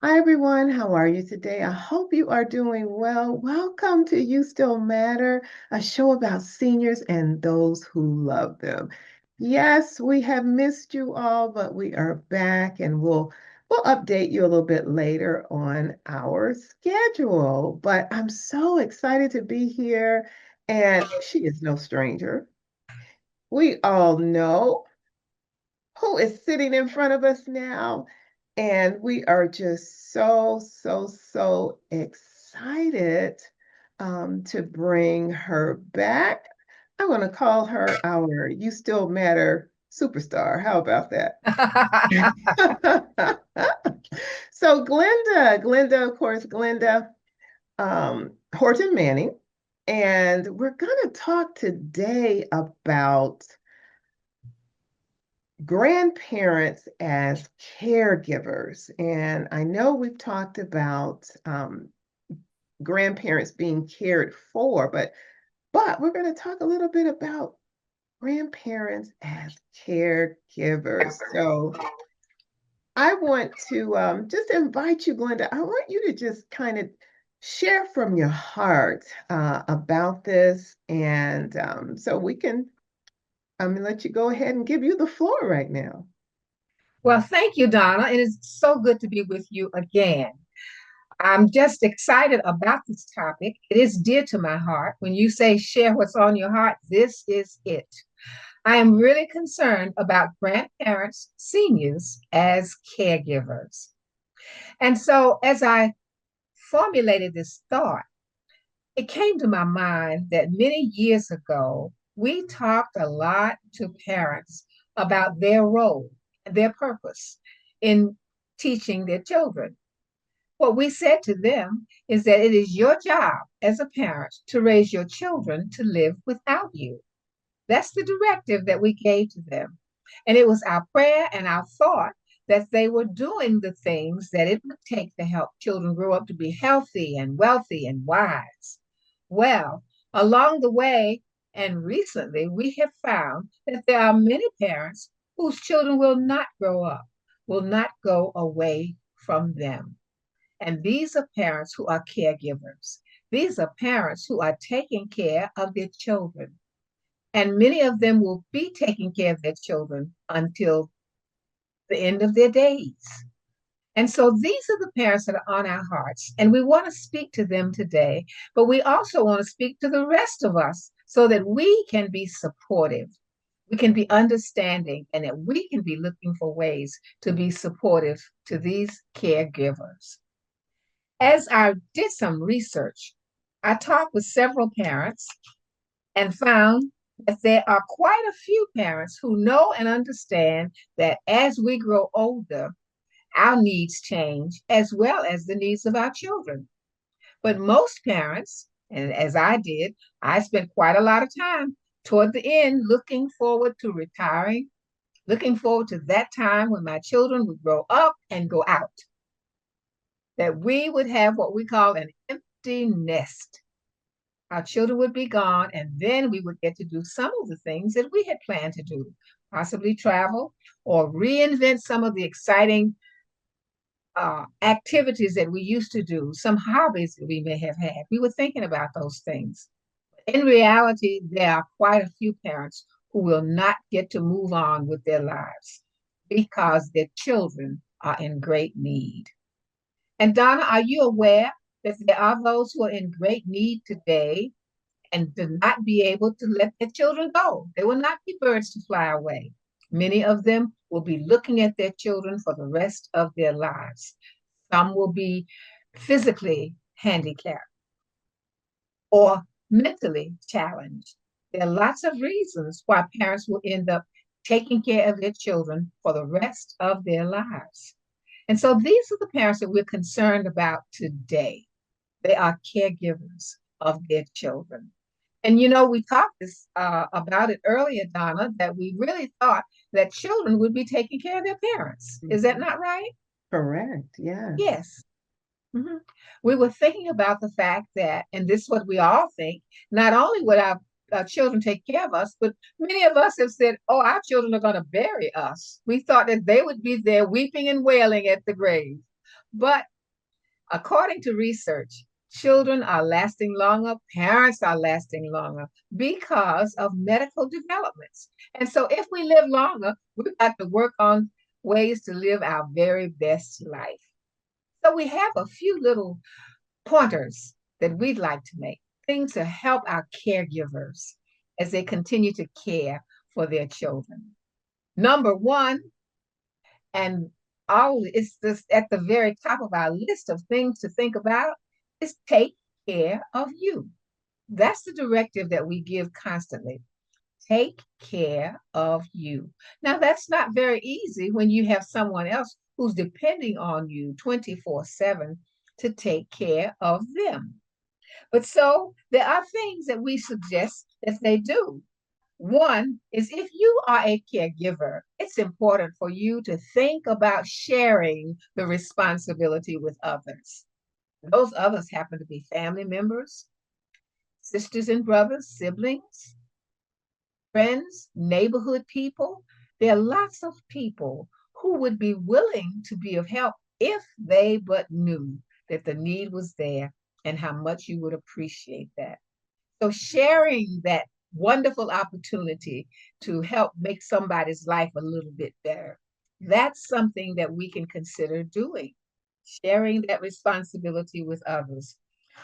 Hi, everyone. How are you today? I hope you are doing well. Welcome to You Still Matter, a show about seniors and those who love them. Yes, we have missed you all, but we are back and we'll update you a little bit later on our schedule. But I'm so excited to be here, and she is no stranger. We all know who is sitting in front of us now. And we are just so excited to bring her back. I'm going to call her our You Still Matter superstar. How about that? So Glenda, of course, Glenda Horton Manning. And we're going to talk today about grandparents as caregivers. And I know we've talked about grandparents being cared for, but we're going to talk a little bit about grandparents as caregivers. So I want to just invite you, Glenda. I want you to just kind of share from your heart about this, and so we can. I'm gonna let you go ahead and give you the floor right now. Well, thank you, Donna. It is so good to be with you again. I'm just excited about this topic. It is dear to my heart. When you say share what's on your heart, this is it. I am really concerned about grandparents, seniors as caregivers. And so, as I formulated this thought, it came to my mind that many years ago, we talked a lot to parents about their role, their purpose in teaching their children. What we said to them is that it is your job as a parent to raise your children to live without you. That's the directive that we gave to them. And it was our prayer and our thought that they were doing the things that it would take to help children grow up to be healthy and wealthy and wise. Well, along the way and recently, we have found that there are many parents whose children will not grow up, will not go away from them. And these are parents who are caregivers. These are parents who are taking care of their children. And many of them will be taking care of their children until the end of their days. And so these are the parents that are on our hearts. And we want to speak to them today, but we also want to speak to the rest of us so that we can be supportive, we can be understanding, and that we can be looking for ways to be supportive to these caregivers. As I did some research, I talked with several parents and found that there are quite a few parents who know and understand that as we grow older, our needs change as well as the needs of our children. But most parents, and as I did, I spent quite a lot of time toward the end looking forward to retiring, looking forward to that time when my children would grow up and go out, that we would have what we call an empty nest. Our children would be gone, and then we would get to do some of the things that we had planned to do, possibly travel or reinvent some of the exciting activities that we used to do, some hobbies that we may have had. We were thinking about those things. In reality, there are quite a few parents who will not get to move on with their lives because their children are in great need. And Donna, are you aware that there are those who are in great need today and do not be able to let their children go? They will not be birds to fly away. Many of them will be looking at their children for the rest of their lives. Some will be physically handicapped or mentally challenged. There are lots of reasons why parents will end up taking care of their children for the rest of their lives. And so these are the parents that we're concerned about today. They are caregivers of their children. And we talked about it earlier, Donna, that we really thought that children would be taking care of their parents. Is that Mhm. not right? Correct. Yes. Yes. Mhm. We were thinking about the fact that, and this is what we all think, not only would our children take care of us, but many of us have said, oh, our children are going to bury us. We thought that they would be there weeping and wailing at the grave. But according to research, children are lasting longer, parents are lasting longer because of medical developments. And so if we live longer, we've got to work on ways to live our very best life. So we have a few little pointers that we'd like to make, things to help our caregivers as they continue to care for their children. Number one, and it's just at the very top of our list of things to think about, is take care of you. That's the directive that we give constantly. Take care of you. Now, that's not very easy when you have someone else who's depending on you 24/7 to take care of them. But so there are things that we suggest that they do. One is if you are a caregiver, it's important for you to think about sharing the responsibility with others. Those others happen to be family members, sisters and brothers, siblings, friends, neighborhood people. There are lots of people who would be willing to be of help if they but knew that the need was there and how much you would appreciate that. So sharing that wonderful opportunity to help make somebody's life a little bit better, that's something that we can consider doing, sharing that responsibility with others.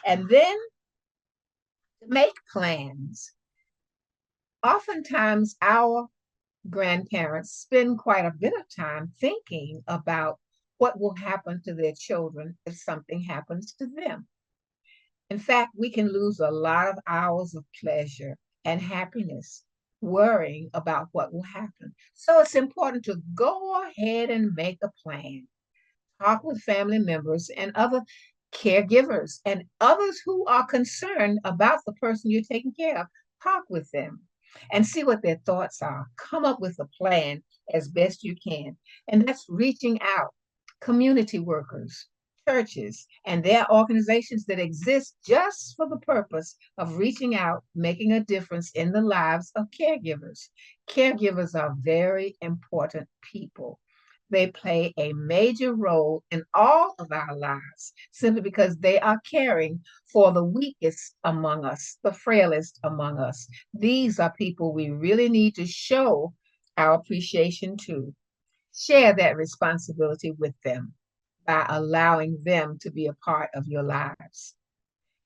And then to make plans. Oftentimes, our grandparents spend quite a bit of time thinking about what will happen to their children if something happens to them. In fact, we can lose a lot of hours of pleasure and happiness worrying about what will happen. So it's important to go ahead and make a plan. Talk with family members and other caregivers and others who are concerned about the person you're taking care of. Talk with them and see what their thoughts are. Come up with a plan as best you can. And that's reaching out, community workers, churches, and their organizations that exist just for the purpose of reaching out, making a difference in the lives of caregivers. Caregivers are very important people. They play a major role in all of our lives simply because they are caring for the weakest among us, the frailest among us. These are people we really need to show our appreciation to. Share that responsibility with them by allowing them to be a part of your lives.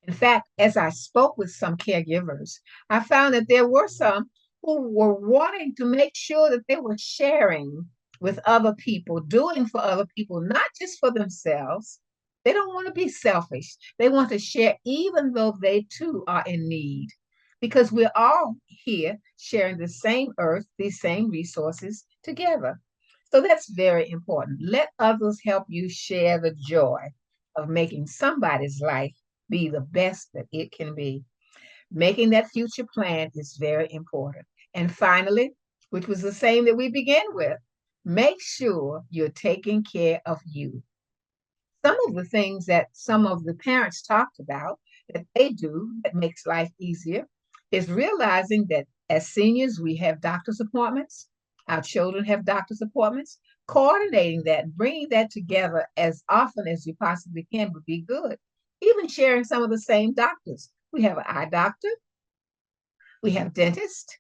In fact, as I spoke with some caregivers, I found that there were some who were wanting to make sure that they were sharing with other people, doing for other people, not just for themselves. They don't want to be selfish. They want to share, even though they too are in need, because we're all here sharing the same earth, these same resources together. So that's very important. Let others help you share the joy of making somebody's life be the best that it can be. Making that future plan is very important. And finally, which was the same that we began with, make sure you're taking care of you. Some of the things that some of the parents talked about that they do that makes life easier is realizing that as seniors, we have doctor's appointments, our children have doctor's appointments. Coordinating that, bringing that together as often as you possibly can would be good. Even sharing some of the same doctors. We have an eye doctor, we have dentists,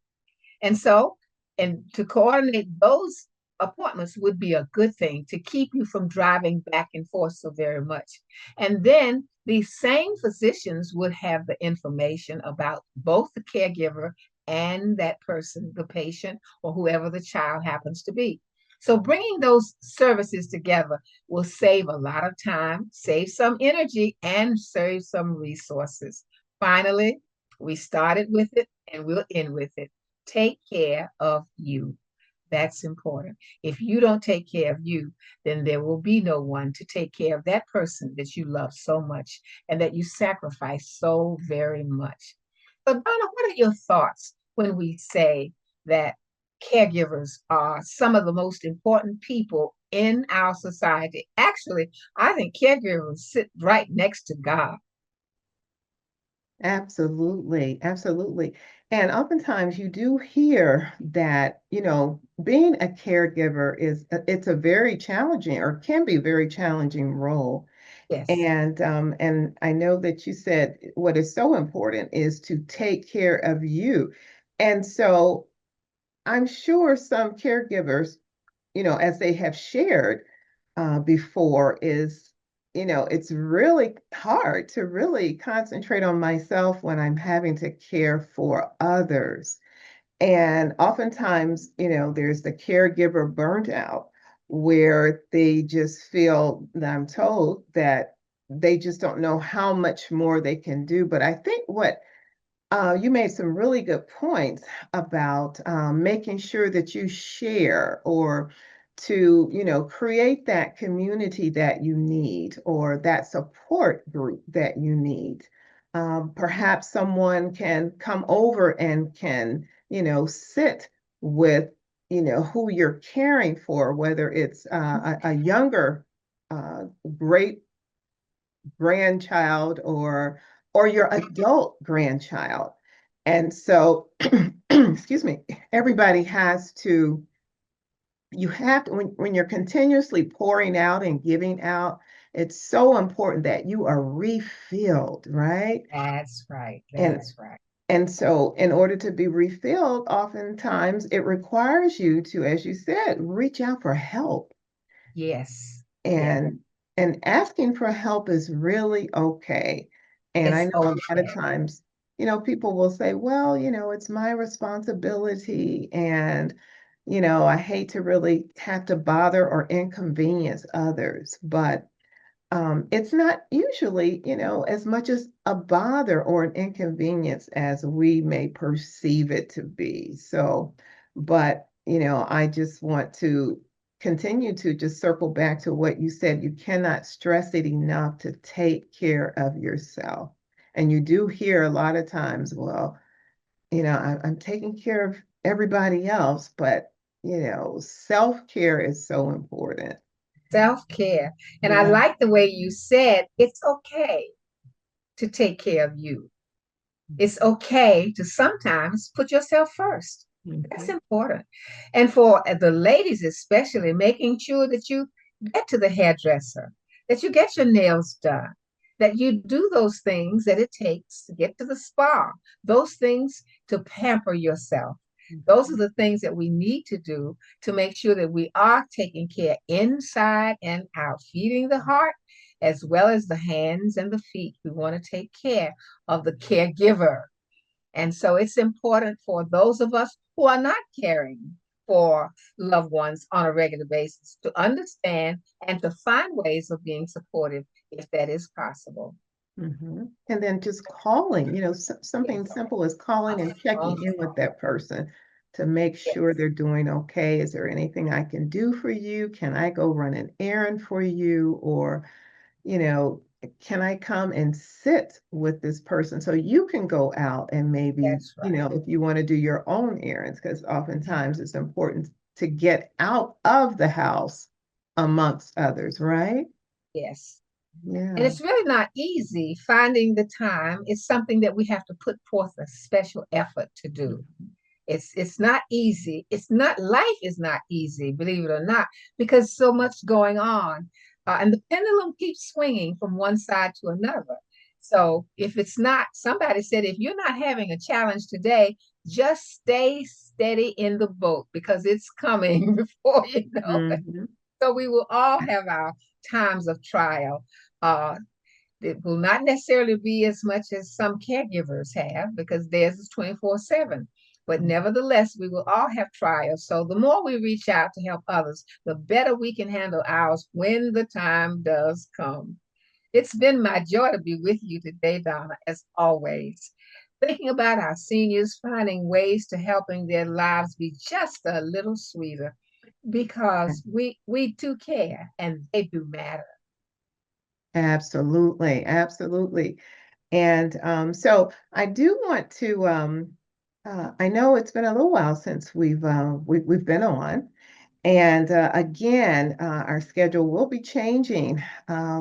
and so, and to coordinate those appointments would be a good thing to keep you from driving back and forth so very much. And then these same physicians would have the information about both the caregiver and that person, the patient, or whoever the child happens to be. So bringing those services together will save a lot of time, save some energy, and save some resources. Finally, we started with it and we'll end with it. Take care of you. That's important. If you don't take care of you, then there will be no one to take care of that person that you love so much and that you sacrifice so very much. So, Donna, what are your thoughts when we say that caregivers are some of the most important people in our society? Actually, I think caregivers sit right next to God. Absolutely, absolutely. And oftentimes you do hear that, being a caregiver it's a very challenging or can be a very challenging role. Yes. And I know that you said what is so important is to take care of you. And so I'm sure some caregivers, as they have shared before, it's really hard to really concentrate on myself when I'm having to care for others. And oftentimes, there's the caregiver burnt out where they just feel, that I'm told, that they just don't know how much more they can do. But I think what you made some really good points about making sure that you share or to, create that community that you need or that support group that you need. Perhaps someone can come over and can, sit with, who you're caring for, whether it's a younger, great grandchild or your adult grandchild. And so, excuse me, everybody has to, you have to, when you're continuously pouring out and giving out, it's so important that you are refilled, right? That's right. And That's right. and so in order to be refilled, oftentimes it requires you to, as you said, reach out for help. Yes. Yeah. and and asking for help is really okay. And I It's know a lot of okay. times, people will say, well, it's my responsibility, and I hate to really have to bother or inconvenience others, but it's not usually, as much as a bother or an inconvenience as we may perceive it to be. So, but, I just want to continue to just circle back to what you said. You cannot stress it enough to take care of yourself. And you do hear a lot of times, well, I'm taking care of everybody else, but, self-care is so important. Self-care. And I Yeah. like the way you said it's okay to take care of you. It's okay to sometimes put yourself first. That's Mhm. important. And for the ladies, especially, making sure that you get to the hairdresser, that you get your nails done, that you do those things that it takes to get to the spa, those things to pamper yourself. Those are the things that we need to do to make sure that we are taking care inside and out, feeding the heart as well as the hands and the feet. We want to take care of the caregiver. And so it's important for those of us who are not caring for loved ones on a regular basis to understand and to find ways of being supportive if that is possible. And then just calling, something Yes. simple as calling A and phone checking in with call. that person to make sure Yes. they're doing okay. Is there anything I can do for you? Can I go run an errand for you? Or, you know, can I come and sit with this person so you can go out and maybe, That's right. if you want to do your own errands, because oftentimes it's important to get out of the house amongst others, right? Yes. And Yeah. it's really not easy finding the time. It's something that we have to put forth a special effort to do. It's not easy. It's not life is not easy, believe it or not, because so much going on, and the pendulum keeps swinging from one side to another. So if it's not, somebody said, if you're not having a challenge today, just stay steady in the boat because it's coming before you know it. Mhm. So we will all have our times of trial. Uh, it will not necessarily be as much as some caregivers have because theirs is 24/7. But nevertheless, we will all have trials. So the more we reach out to help others, the better we can handle ours when the time does come. It's been my joy to be with you today, Donna, as always. Thinking about our seniors, finding ways to helping their lives be just a little sweeter because we do care and they do matter. Absolutely, absolutely. And so I do want to, I know it's been a little while since we've been on, And again, our schedule will be changing.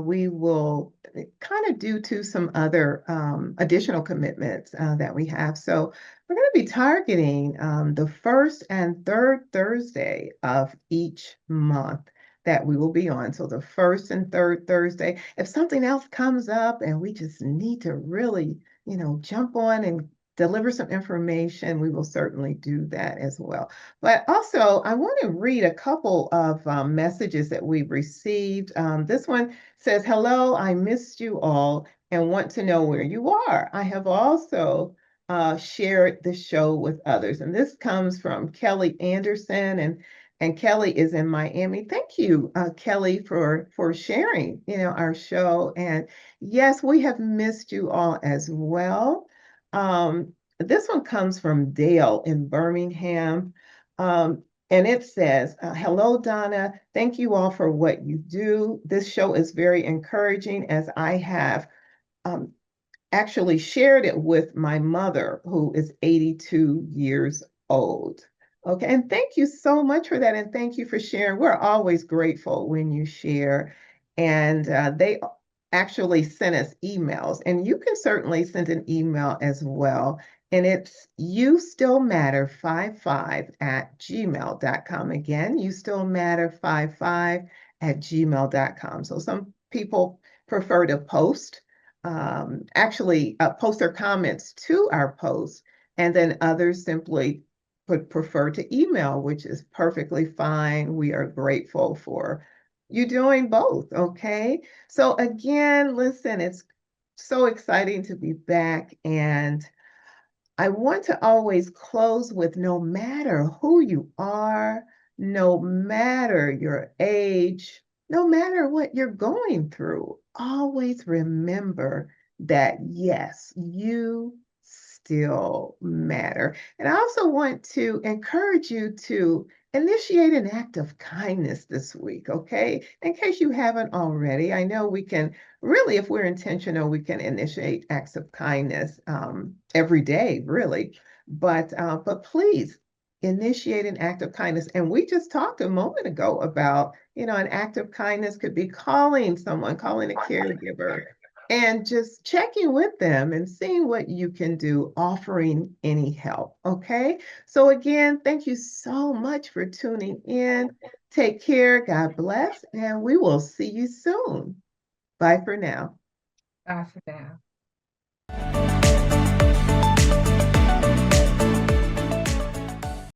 We will kind of due to some other additional commitments that we have. So we're going to be targeting the first and third Thursday of each month that we will be on. So the first and third Thursday. If something else comes up and we just need to really, jump on and deliver some information, we will certainly do that as well. But also, I want to read a couple of messages that we've received. This one says, "Hello, I missed you all and want to know where you are. I have also shared the show with others." And this comes from Kelly Anderson, and Kelly is in Miami. Thank you, Kelly, for sharing, our show. And yes, we have missed you all as well. This one comes from Dale in Birmingham. And it says, "Hello, Donna. Thank you all for what you do. This show is very encouraging as I have um, actually shared it with my mother, who is 82 years old." Okay, and thank you so much for that. And thank you for sharing. We're always grateful when you share. And they actually sent us emails, and you can certainly send an email as well. And it's you still matter 55 at gmail.com. Again, you still matter 55 at gmail.com. So some people prefer to actually post their comments to our post, and then others simply would prefer to email, which is perfectly fine. We are grateful for you doing both. Okay. So, again, listen, it's so exciting to be back. And I want to always close with no matter who you are, no matter your age, no matter what you're going through, always remember that yes, you still matter. And I also want to encourage you to initiate an act of kindness this week, okay? In case you haven't already, I know we can really, if we're intentional, we can initiate acts of kindness every day, really. But please initiate an act of kindness. And we just talked a moment ago about, an act of kindness could be calling someone, calling a caregiver, and just checking with them and seeing what you can do, offering any help. Okay. So again, thank you so much for tuning in. Take care. God bless. And we will see you soon. Bye for now. Bye for now.